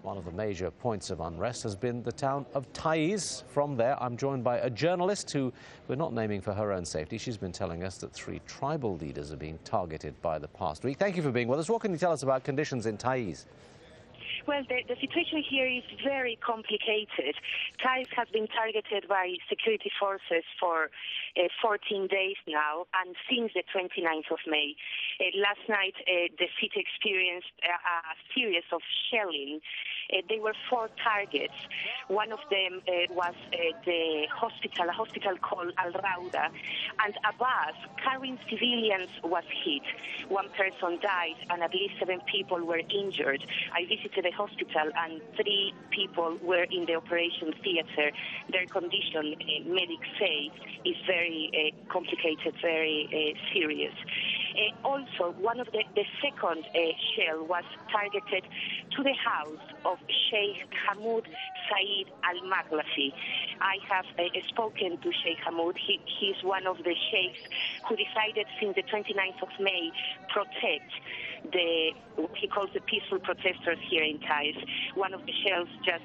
One of the major points of unrest has been the town of Taiz. From there, I'm joined by a journalist who we're not naming for her own safety. She's been telling us that 3 tribal leaders are being targeted by the past week. Thank you for being with us. What can you tell us about conditions in Taiz? Well, the situation here is very complicated. Taiz has been targeted by security forces for 14 days now, and since the 29th of May. Last night, the city experienced a series of shelling. There were 4 targets. One of them was the hospital, a hospital called Al Rauda, and a bus carrying civilians was hit. 1 person died, and at least 7 people were injured. I visited the hospital, and 3 people were in the operation theater. Their condition, medics say, is very complicated, very serious. Also, one of the second shell was targeted to the house of Sheikh Hamoud Saeed Al-Maghlafi. I have spoken to Sheikh Hamoud. He's one of the sheikhs who decided since the 29th of May protect what he calls the peaceful protesters here in Taiz. One of the shells just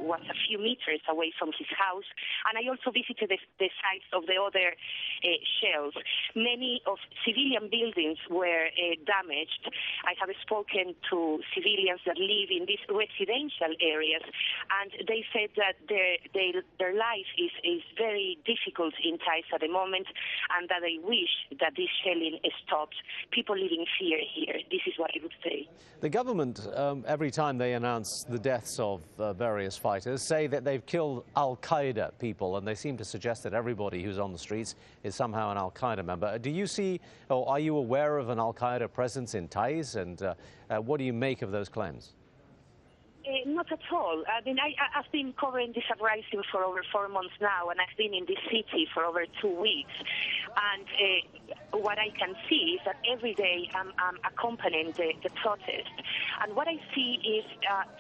was a few meters away from his house, and I also visited the sites of the other shells. Many of civilian buildings were damaged. I have spoken to civilians that live in these residential areas, and they said that their life is very difficult in Taiz at the moment, and that they wish that this shelling stopped. People live in fear here. This is what I would say. The government, every time they announce the deaths of various fighters, say that they've killed Al-Qaeda people, and they seem to suggest that everybody who's on the streets is somehow an Al-Qaeda member. Do you see, or are you aware of an Al-Qaeda presence in Taiz, and what do you make of those claims? Not at all. I mean, I've been covering this uprising for over 4 months now, and I've been in this city for over 2 weeks. And what I can see is that every day I'm accompanying the protest. And what I see is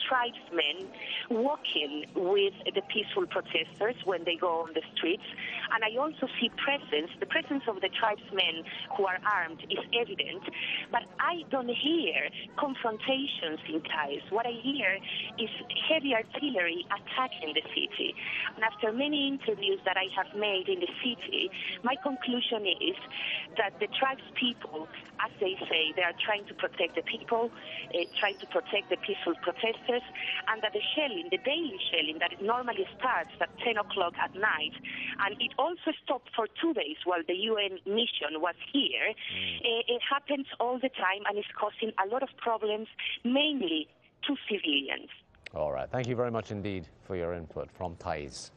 tribesmen walking with the peaceful protesters when they go on the streets. And I also see the presence of the tribesmen who are armed is evident. But I don't hear confrontations in Taiz. What I hear is heavy artillery attacking the city. And after many interviews that I have made in the city, my conclusion is that the tribespeople, as they say, they are trying to protect the people, trying to protect the peaceful protesters, and that the shelling, the daily shelling that normally starts at 10 o'clock at night, and it also stopped for 2 days while the UN mission was here, it happens all the time and is causing a lot of problems, mainly to civilians. All right. Thank you very much indeed for your input from Taiz.